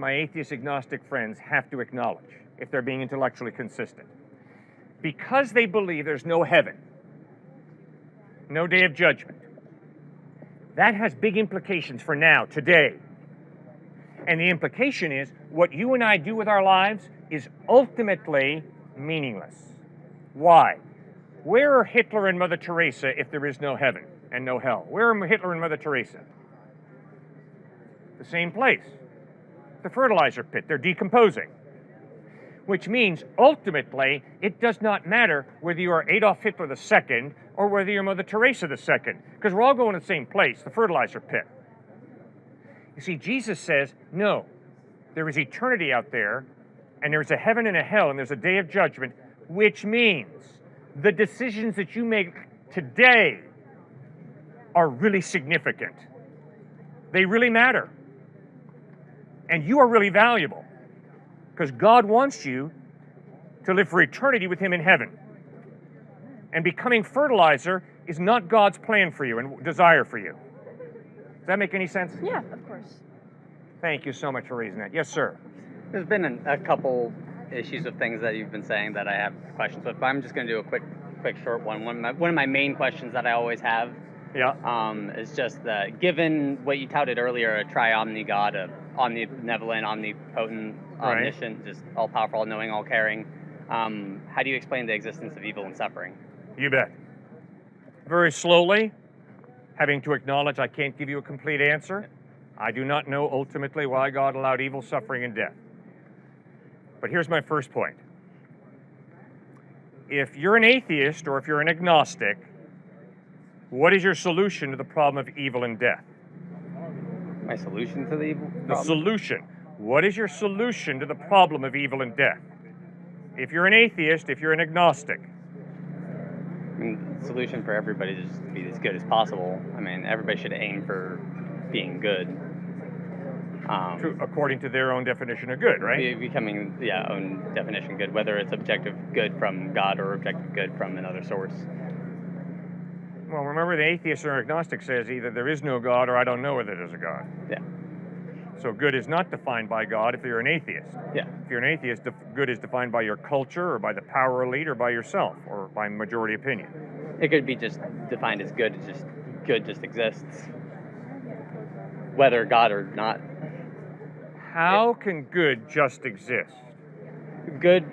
my atheist agnostic friends have to acknowledge, if they're being intellectually consistent. Because they believe there's no heaven, no day of judgment, that has big implications for now, today. And the implication is what you and I do with our lives is ultimately meaningless. Why? Where are Hitler and Mother Teresa if there is no heaven and no hell? Where are Hitler and Mother Teresa? The same place. The fertilizer pit. They're decomposing. Which means, ultimately, it does not matter whether you are Adolf Hitler II or whether you're Mother Teresa II, because we're all going to the same place, the fertilizer pit. You see, Jesus says, no, there is eternity out there, and there's a heaven and a hell, and there's a day of judgment, which means the decisions that you make today are really significant. They really matter. And you are really valuable, because God wants you to live for eternity with Him in heaven. And becoming fertilizer is not God's plan for you and desire for you. Does that make any sense? Yeah, of course. Thank you so much for raising that. Yes, sir. There's been a couple issues of things that you've been saying that I have questions with, but I'm just going to do a quick short one. One of my main questions that I always have is just that, given what you touted earlier, a tri-omni God, a omnibenevolent, omnipotent, omniscient, just all-powerful, all-knowing, all-caring, how do you explain the existence of evil and suffering? You bet. Very slowly, having to acknowledge I can't give you a complete answer. I do not know ultimately why God allowed evil, suffering, and death. But here's my first point. If you're an atheist or if you're an agnostic, what is your solution to the problem of evil and death? My solution to the evil problem? The solution. What is your solution to the problem of evil and death? If you're an atheist, if you're an agnostic. I mean, the solution for everybody is just to be as good as possible. I mean, everybody should aim for being good. According to their own definition of good, right? Becoming, own definition good, whether it's objective good from God or objective good from another source. Well, remember, the atheist or agnostic says either there is no God or I don't know whether there's a God. Yeah. So good is not defined by God if you're an atheist. Yeah. If you're an atheist, good is defined by your culture or by the power elite or by yourself or by majority opinion. It could be just defined as good. It's just good just exists, whether God or not. How can good just exist? Good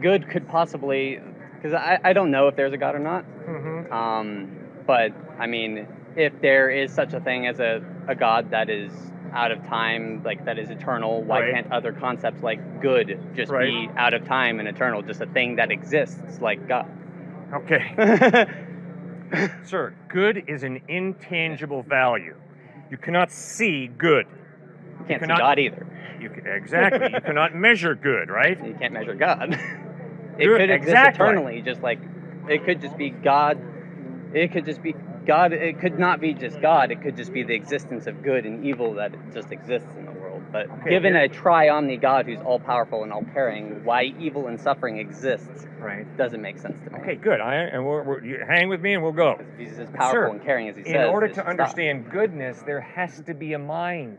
could possibly, because I don't know if there's a God or not. Mm-hmm. But I mean, if there is such a thing as a God that is out of time, like that is eternal, why can't other concepts like good just be out of time and eternal, just a thing that exists like God? Okay. Sir, good is an intangible value. You cannot see good. You can't see God either. Exactly. You cannot measure good, right? You can't measure God. It could exist eternally, just like it could just be God. It could just be God. It could not be just God. It could just be the existence of good and evil that just exists in the world. But given a tri-omni God who's all-powerful and all-caring, why evil and suffering exists doesn't make sense to me. Okay, good. You hang with me and we'll go. He's as powerful and caring as he says. In order to understand goodness, there has to be a mind.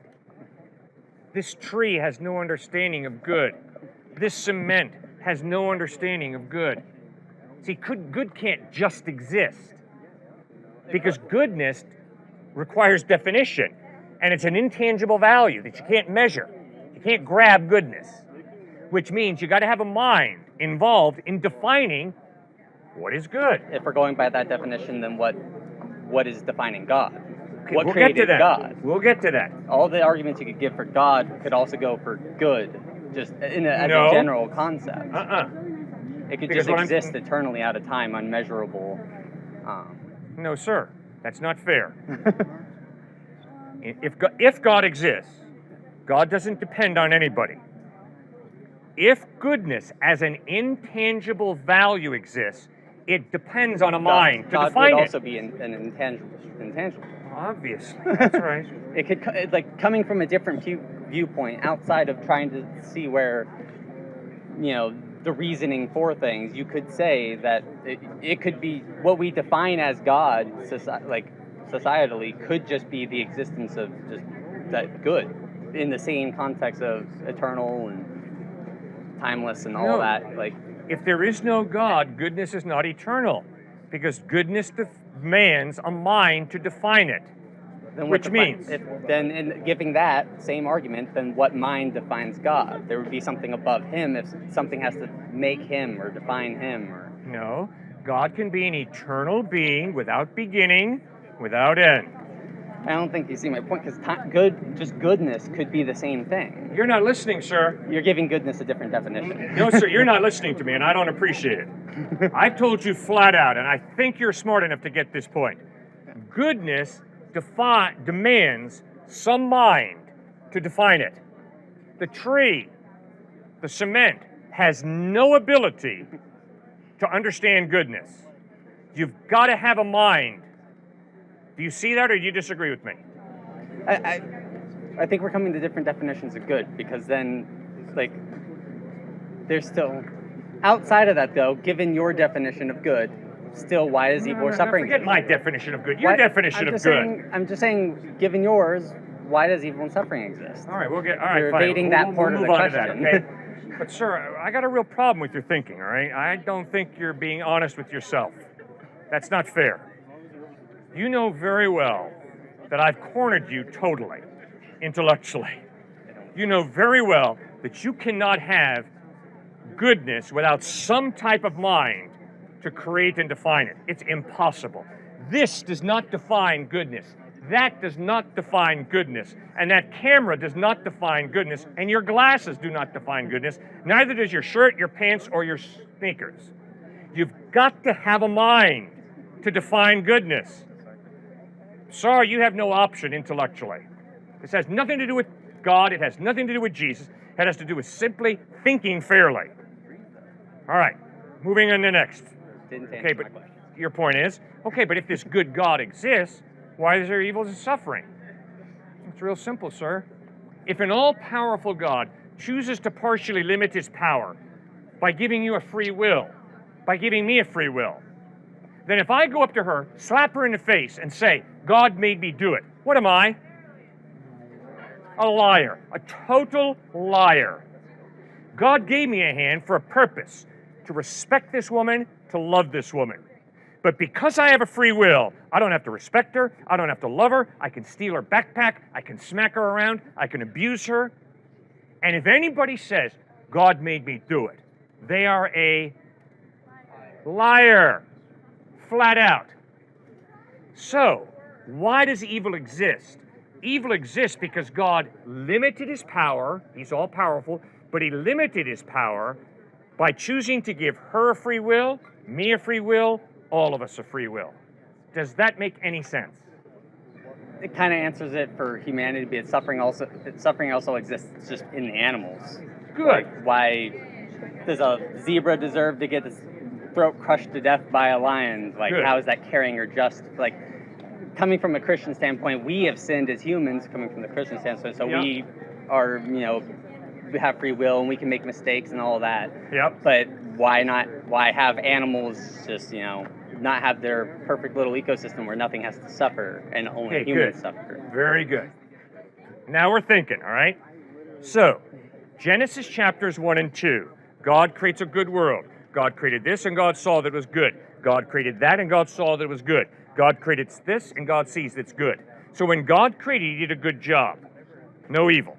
This tree has no understanding of good. This cement has no understanding of good. See, good can't just exist, because goodness requires definition, and it's an intangible value that you can't measure. You can't grab goodness, which means you got to have a mind involved in defining what is good. If we're going by that definition, then what is defining God? Okay, what created God? We'll get to that. All the arguments you could give for God could also go for good, just as a general concept. It could just exist eternally out of time, unmeasurable. No, sir. That's not fair. If God exists, God doesn't depend on anybody. If goodness as an intangible value exists, it depends on a mind to define it. God would also be an intangible. Obviously, that's right. It could, like, coming from a different viewpoint, outside of trying to see where, the reasoning for things, you could say that it could be what we define as God, societally, could just be the existence of just that good. in the same context of eternal and timeless and all that. Like, if there is no God, goodness is not eternal, because goodness demands a mind to define it. then Which means? Then in giving that same argument, then what mind defines God? There would be something above him if something has to make him or define him. Or No, God can be an eternal being without beginning, without end. I don't think you see my point, because just goodness could be the same thing. You're not listening, sir. You're giving goodness a different definition. No, sir, you're not listening to me, and I don't appreciate it. I told you flat out, and I think you're smart enough to get this point. Goodness demands some mind to define it. The tree, the cement, has no ability to understand goodness. You've got to have a mind. Do you see that, or do you disagree with me? I think we're coming to different definitions of good, because then, like, there's still, outside of that though, given your definition of good, still, why is evil or suffering? Forget my definition of good. Your definition of good. I'm just saying, given yours, why does evil and suffering exist? All right, all right, You're fine. evading that part of the question. We'll move on to that, okay? But sir, I got a real problem with your thinking, all right? I don't think you're being honest with yourself. That's not fair. You know very well that I've cornered you totally, intellectually. You know very well that you cannot have goodness without some type of mind to create and define it. It's impossible. This does not define goodness. That does not define goodness. And that camera does not define goodness. And your glasses do not define goodness. Neither does your shirt, your pants, or your sneakers. You've got to have a mind to define goodness. Sorry, you have no option intellectually. This has nothing to do with God. It has nothing to do with Jesus. It has to do with simply thinking fairly. All right, moving on to next. Okay, but your point is, okay, but if this good God exists, why is there evil and suffering? It's real simple, sir. If an all-powerful God chooses to partially limit his power by giving you a free will, by giving me a free will, then if I go up to her, slap her in the face, and say, God made me do it, what am I? A liar, a total liar. God gave me a hand for a purpose, to respect this woman, to love this woman. But because I have a free will, I don't have to respect her, I don't have to love her, I can steal her backpack, I can smack her around, I can abuse her. And if anybody says, God made me do it, they are a liar, flat out. So, why does evil exist? Evil exists because God limited his power, he's all powerful, but he limited his power by choosing to give her a free will, me a free will, all of us a free will. Does that make any sense? It kind of answers it for humanity, but suffering also exists just in the animals. Good. Like, why does a zebra deserve to get its throat crushed to death by a lion? Like, Good. How is that caring or just? Like, coming from a Christian standpoint, we have sinned as humans, coming from the Christian standpoint, so we are, we have free will and we can make mistakes and all that. Yep. But why have animals just, not have their perfect little ecosystem where nothing has to suffer and only humans suffer? Very good. Now we're thinking, all right? So, Genesis chapters 1 and 2. God creates a good world. God created this and God saw that it was good. God created that and God saw that it was good. God created this and God sees that it's good. So when God created, he did a good job. No evil.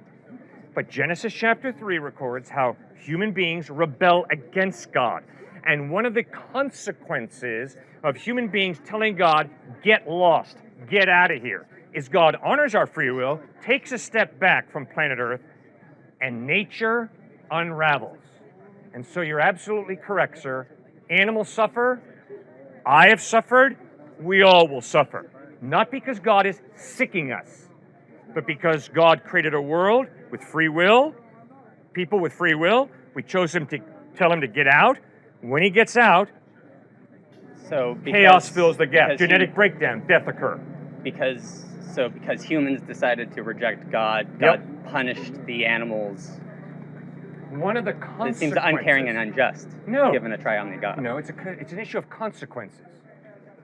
But Genesis chapter 3 records how human beings rebel against God. And one of the consequences of human beings telling God, get lost, get out of here, is God honors our free will, takes a step back from planet Earth, and nature unravels. And so you're absolutely correct, sir. Animals suffer. I have suffered. We all will suffer. Not because God is sicking us, but because God created a world with free will, people with free will. We chose him to tell him to get out. When he gets out, chaos fills the gap. Genetic breakdown, death occur. Because humans decided to reject God, God punished the animals. One of the consequences. It seems uncaring and unjust. No. Given a triune God. No, it's an issue of consequences.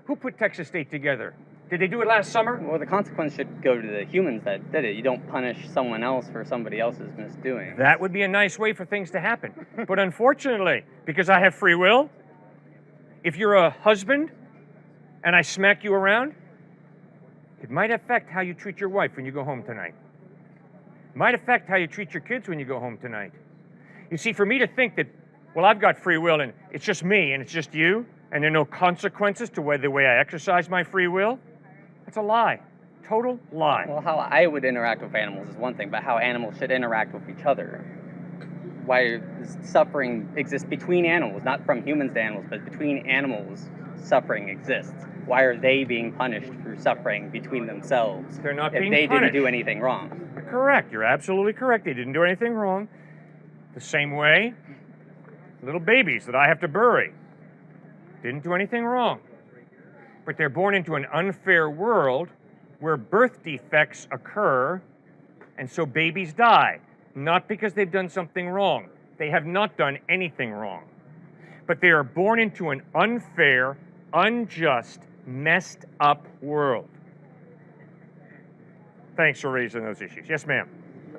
Who put Texas State together? Did they do it last summer? Well, the consequence should go to the humans that did it. You don't punish someone else for somebody else's misdoing. That would be a nice way for things to happen. But unfortunately, because I have free will, if you're a husband and I smack you around, it might affect how you treat your wife when you go home tonight. It might affect how you treat your kids when you go home tonight. You see, for me to think that, well, I've got free will and it's just me and it's just you, and there are no consequences to the way I exercise my free will, that's a lie. Total lie. Well, how I would interact with animals is one thing, but how animals should interact with each other. Why suffering exists between animals, not from humans to animals, but between animals, suffering exists. Why are they being punished through suffering between themselves? They're not being if they punished. didn't do anything wrong. You're correct. You're absolutely correct. They didn't do anything wrong. The same way, little babies that I have to bury didn't do anything wrong. But they're born into an unfair world where birth defects occur, and so babies die. Not because they've done something wrong. They have not done anything wrong. But they are born into an unfair, unjust, messed up world. Thanks for raising those issues. Yes, ma'am.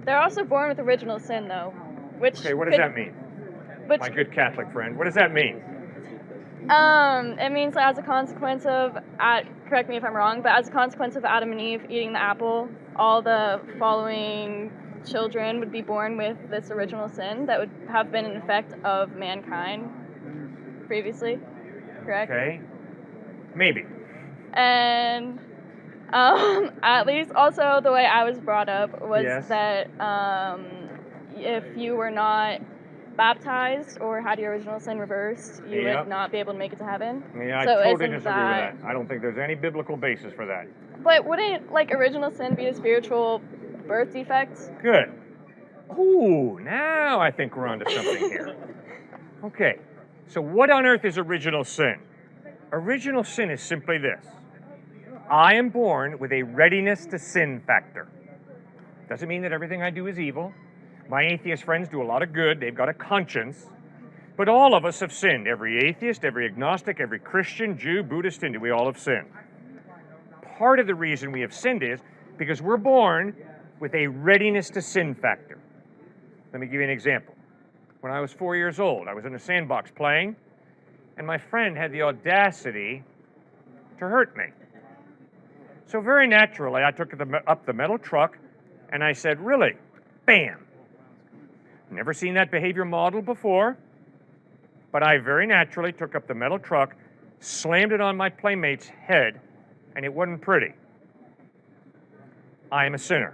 They're also born with original sin, though. Which okay, what does that mean? My good Catholic friend, what does that mean? It means that as a consequence of, correct me if I'm wrong, but as a consequence of Adam and Eve eating the apple, all the following children would be born with this original sin that would have been an effect of mankind previously, correct? Okay, maybe. And at least also the way I was brought up was yes. that if you were not baptized or had your original sin reversed, you would not be able to make it to heaven. Yeah, so I totally disagree with that. I don't think there's any biblical basis for that. But wouldn't, like, original sin be a spiritual birth defect? Good. Ooh, now I think we're onto something here. Okay, so what on earth is original sin? Original sin is simply this. I am born with a readiness to sin factor. Doesn't mean that everything I do is evil. My atheist friends do a lot of good. They've got a conscience. But all of us have sinned. Every atheist, every agnostic, every Christian, Jew, Buddhist, Hindu, we all have sinned. Part of the reason we have sinned is because we're born with a readiness to sin factor. Let me give you an example. When I was 4 years old, I was in a sandbox playing, and my friend had the audacity to hurt me. So very naturally, I took up the metal truck, and I said, really? Bam! Never seen that behavior model before, but I very naturally took up the metal truck, slammed it on my playmate's head, and it wasn't pretty. I am a sinner.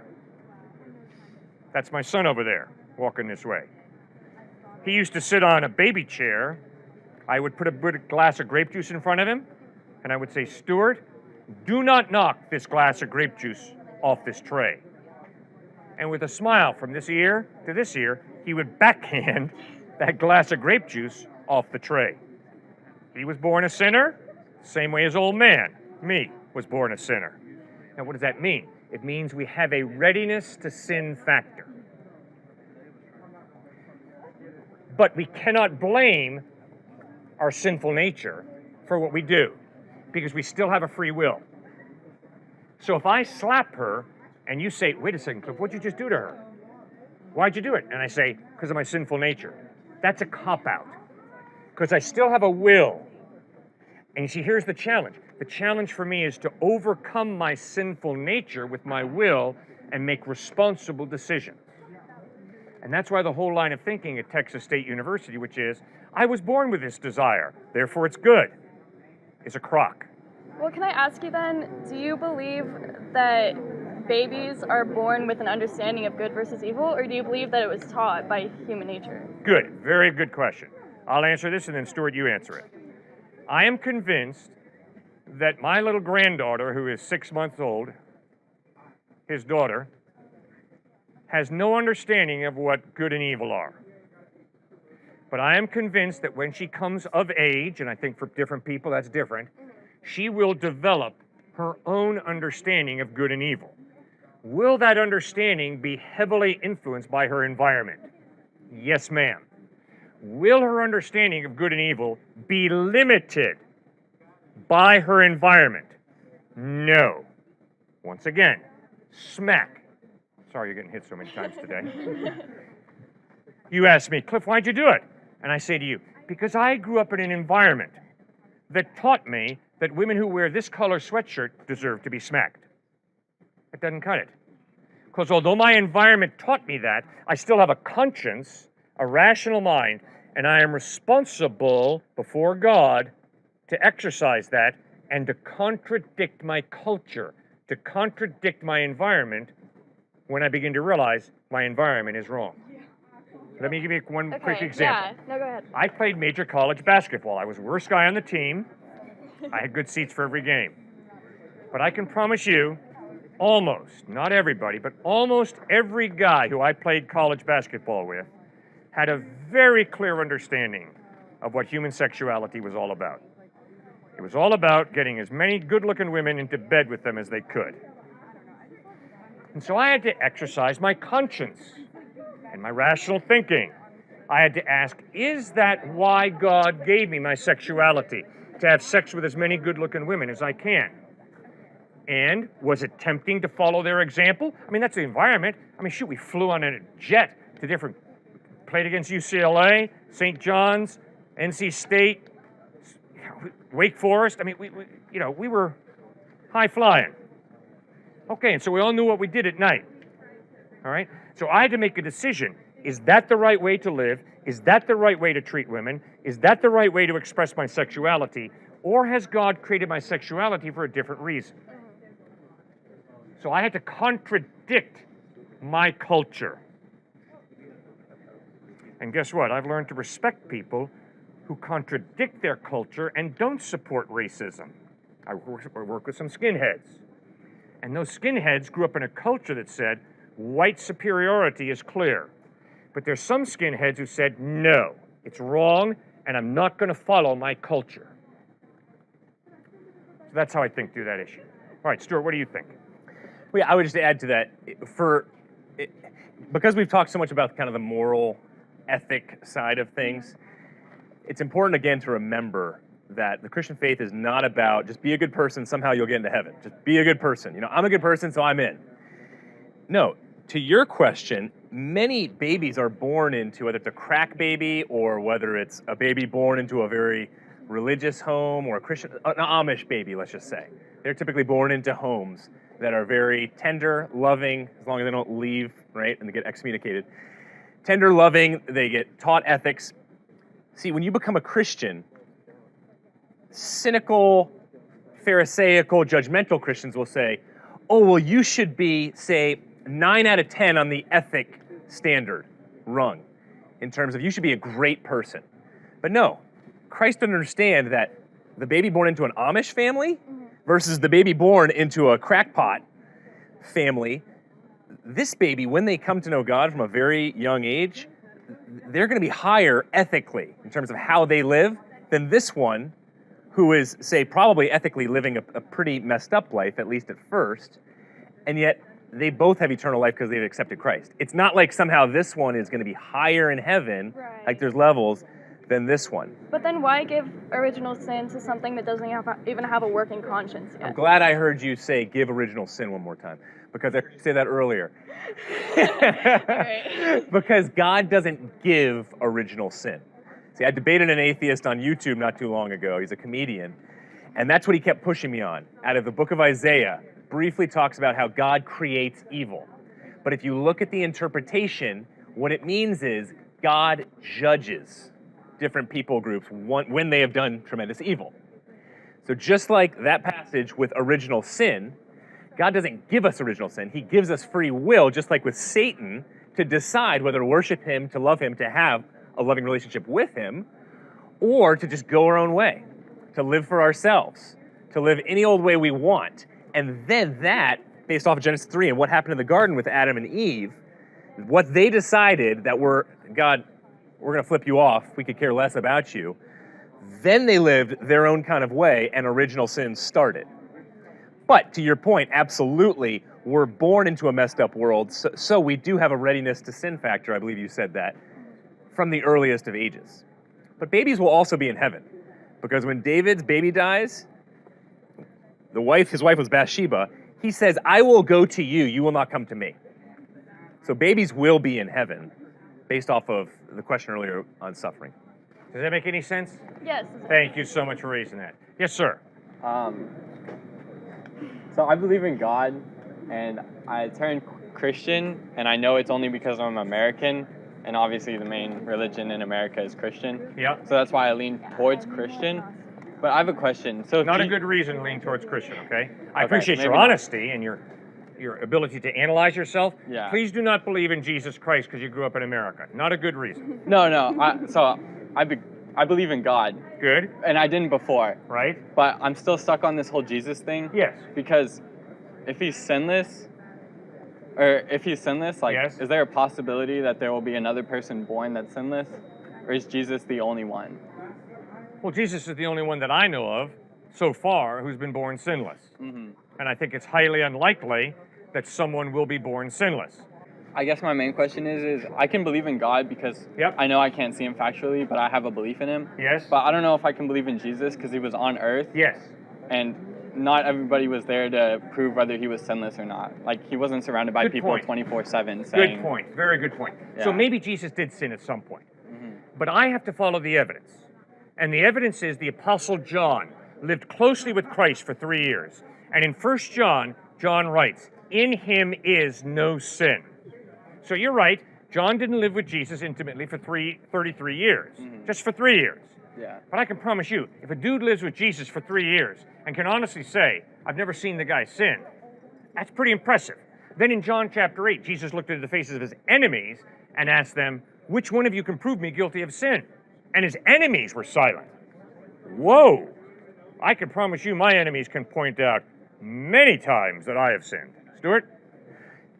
That's my son over there, walking this way. He used to sit on a baby chair. I would put a glass of grape juice in front of him, and I would say, Stuart, do not knock this glass of grape juice off this tray. And with a smile from this ear to this ear, he would backhand that glass of grape juice off the tray. He was born a sinner, same way as old man, me, was born a sinner. Now, what does that mean? It means we have a readiness to sin factor. But we cannot blame our sinful nature for what we do, because we still have a free will. So if I slap her, and you say, wait a second, Cliff, what'd you just do to her? Why'd you do it? And I say, because of my sinful nature. That's a cop-out, because I still have a will. And you see, here's the challenge. The challenge for me is to overcome my sinful nature with my will and make responsible decisions. And that's why the whole line of thinking at Texas State University, which is, I was born with this desire, therefore it's good, is a crock. Well, can I ask you then, do you believe that babies are born with an understanding of good versus evil, or do you believe that it was taught by human nature? Good, very good question. I'll answer this, and then Stuart, you answer it. I am convinced that my little granddaughter, who is 6 months old, his daughter, has no understanding of what good and evil are. But I am convinced that when she comes of age, and I think for different people that's different, she will develop her own understanding of good and evil. Will that understanding be heavily influenced by her environment? Yes, ma'am. Will her understanding of good and evil be limited by her environment? No. Once again, smack. Sorry you're getting hit so many times today. You ask me, Cliff, why'd you do it? And I say to you, because I grew up in an environment that taught me that women who wear this color sweatshirt deserve to be smacked. It doesn't cut it. Because although my environment taught me that, I still have a conscience, a rational mind, and I am responsible before God to exercise that and to contradict my culture, to contradict my environment when I begin to realize my environment is wrong. Let me give you one quick example. Yeah, no, go ahead. I played major college basketball. I was the worst guy on the team. I had good seats for every game. But I can promise you, almost, not everybody, but almost every guy who I played college basketball with had a very clear understanding of what human sexuality was all about. It was all about getting as many good-looking women into bed with them as they could. And so I had to exercise my conscience and my rational thinking. I had to ask, is that why God gave me my sexuality? To have sex with as many good-looking women as I can. And was it tempting to follow their example? I mean, that's the environment. I mean, shoot, we flew on a jet to different, played against UCLA, St. John's, NC State, Wake Forest. I mean, we were high flying. Okay, and so we all knew what we did at night. All right? So I had to make a decision. Is that the right way to live? Is that the right way to treat women? Is that the right way to express my sexuality? Or has God created my sexuality for a different reason? So I had to contradict my culture. And guess what? I've learned to respect people who contradict their culture and don't support racism. I work with some skinheads. And those skinheads grew up in a culture that said white superiority is clear. But there's some skinheads who said, no, it's wrong, and I'm not going to follow my culture. So that's how I think through that issue. All right, Stuart, what do you think? Well, yeah, I would just add to that, because we've talked so much about kind of the moral, ethic side of things, it's important, again, to remember that the Christian faith is not about just be a good person, somehow you'll get into heaven. Just be a good person. You know, I'm a good person, so I'm in. No, to your question, many babies are born into, whether it's a crack baby or whether it's a baby born into a very religious home or an Amish baby, let's just say. They're typically born into homes that are very tender, loving, as long as they don't leave, right, and they get excommunicated. Tender, loving, they get taught ethics. See, when you become a Christian, cynical, pharisaical, judgmental Christians will say, oh, well, you should be, say, 9 out of 10 on the ethic standard rung, in terms of you should be a great person. But no, Christ doesn't understand that the baby born into an Amish family versus the baby born into a crackpot family, this baby, when they come to know God from a very young age, they're going to be higher ethically in terms of how they live than this one who is, say, probably ethically living a pretty messed up life, at least at first, and yet they both have eternal life because they've accepted Christ. It's not like somehow this one is going to be higher in heaven, like there's levels, than this one. But then why give original sin to something that doesn't even have a working conscience yet? I'm glad I heard you say give original sin one more time, because I heard you say that earlier. Right. Because God doesn't give original sin. See, I debated an atheist on YouTube not too long ago. He's a comedian. And that's what he kept pushing me on. Out of the book of Isaiah, briefly talks about how God creates evil. But if you look at the interpretation, what it means is God judges different people groups when they have done tremendous evil. So just like that passage with original sin, God doesn't give us original sin. He gives us free will, just like with Satan, to decide whether to worship him, to love him, to have a loving relationship with him, or to just go our own way, to live for ourselves, to live any old way we want. And then that, based off of Genesis 3 and what happened in the garden with Adam and Eve, what they decided that we're going to flip you off, we could care less about you, then they lived their own kind of way and original sin started. But to your point, absolutely, we're born into a messed up world, so we do have a readiness to sin factor, I believe you said that, from the earliest of ages. But babies will also be in heaven, because when David's baby dies, his wife was Bathsheba. He says, I will go to you, you will not come to me. So babies will be in heaven, based off of the question earlier on suffering. Does that make any sense? Yes. Thank you so much for raising that. Yes, sir. So I believe in God, and I turned Christian, and I know it's only because I'm American, and obviously the main religion in America is Christian. Yeah. So that's why I lean towards Christian. But I have a question. So Not a good reason to lean towards Christian, okay? I Okay, appreciate your maybe not. honesty and your ability to analyze yourself. Yeah. Please do not believe in Jesus Christ because you grew up in America. Not a good reason. No. I believe in God, Good, and I didn't before. right? But I'm still stuck on this whole Jesus thing. Yes. Because if he's sinless, like, Yes. is there a possibility that there will be another person born that's sinless? Or is Jesus the only one? Well, Jesus is the only one that I know of so far who's been born sinless. Mm-hmm. And I think it's highly unlikely that someone will be born sinless. I guess my main question is I can believe in God because Yep. I know I can't see him factually, but I have a belief in him. Yes? But I don't know if I can believe in Jesus because he was on earth, Yes. and not everybody was there to prove whether he was sinless or not. Like, he wasn't surrounded by Good people point. 24/7 saying... Good point. Very good point. So Yeah. maybe Jesus did sin at some point. Mhm. But I have to follow the evidence. And the evidence is the Apostle John lived closely with Christ for 3 years. And in 1 John, John writes, in him is no sin. So you're right, John didn't live with Jesus intimately for 33 years, just for 3 years. Yeah. But I can promise you, if a dude lives with Jesus for 3 years and can honestly say, I've never seen the guy sin, that's pretty impressive. Then in John chapter 8, Jesus looked into the faces of his enemies and asked them, which one of you can prove me guilty of sin? And his enemies were silent. Whoa! I can promise you my enemies can point out many times that I have sinned. Stuart?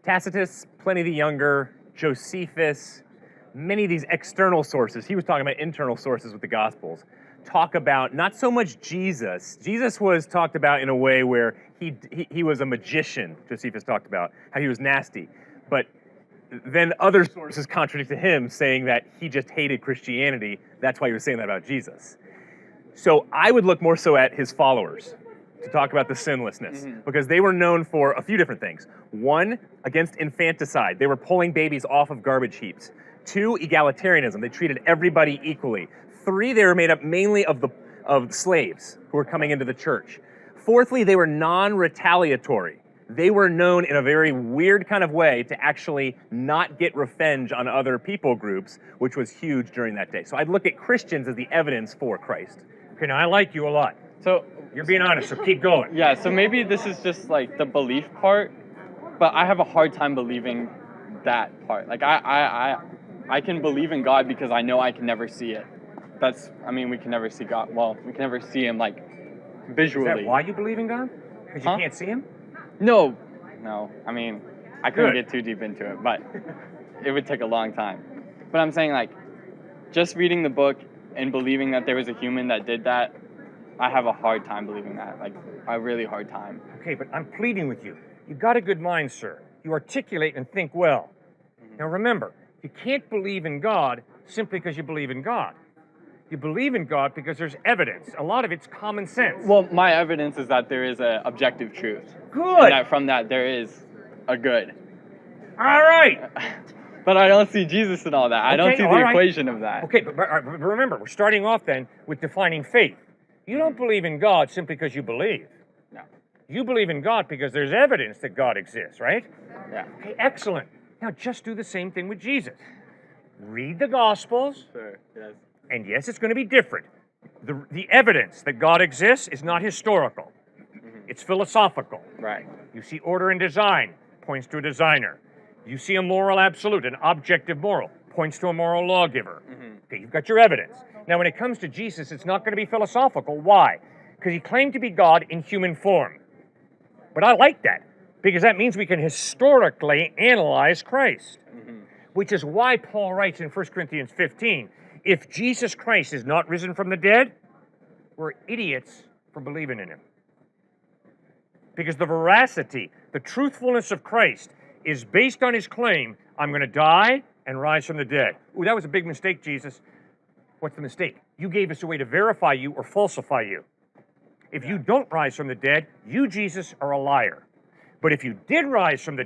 Tacitus, Pliny the Younger, Josephus, many of these external sources, he was talking about internal sources with the Gospels, talk about not so much Jesus. Jesus was talked about in a way where he was a magician, Josephus talked about, how he was nasty. But then other sources contradicted him, saying that he just hated Christianity. That's why he was saying that about Jesus. So I would look more so at his followers to talk about the sinlessness, because they were known for a few different things. One, against infanticide. They were pulling babies off of garbage heaps. Two, egalitarianism. They treated everybody equally. Three, they were made up mainly of slaves who were coming into the church. Fourthly, they were non-retaliatory. They were known in a very weird kind of way to actually not get revenge on other people groups, which was huge during that day. So I'd look at Christians as the evidence for Christ. Okay, now I like you a lot. So You're being honest, so keep going. yeah, so maybe this is just like the belief part, but I have a hard time believing that part. Like I can believe in God because I know I can never see it. We can never see God. Well, we can never see him like visually. Is that why you believe in God? Because you can't see him? No. I mean, I couldn't Good. get too deep into it, but it would take a long time. But I'm saying, like, just reading the book and believing that there was a human that did that, I have a hard time believing that. Like, a really hard time. Okay, but I'm pleading with you. You got a good mind, sir. You articulate and think well. Now remember, you can't believe in God simply because you believe in God. You believe in God because there's evidence. A lot of it's common sense. Well, my evidence is that there is an objective truth. Good. And that from that there is a good. All right. But I don't see Jesus in all that. I don't Okay, see all the right. equation of that. Okay, but remember, we're starting off then with defining faith. You don't believe in God simply because you believe. No. You believe in God because there's evidence that God exists, right? Yeah. Okay, excellent. Now just do the same thing with Jesus. Read the Gospels, Sure. Yes. and yes, it's going to be different. The evidence that God exists is not historical. It's philosophical. Right. You see order and design, points to a designer. You see a moral absolute, an objective moral, points to a moral lawgiver. Okay, you've got your evidence. Now, when it comes to Jesus, it's not going to be philosophical. Why? Because he claimed to be God in human form. But I like that, because that means we can historically analyze Christ. Which is why Paul writes in 1 Corinthians 15, if Jesus Christ is not risen from the dead, we're idiots for believing in him. Because the veracity, the truthfulness of Christ is based on his claim, I'm going to die and rise from the dead. Ooh, that was a big mistake, Jesus. What's the mistake? You gave us a way to verify you or falsify you. If you don't rise from the dead, you, Jesus, are a liar. But if you did rise from the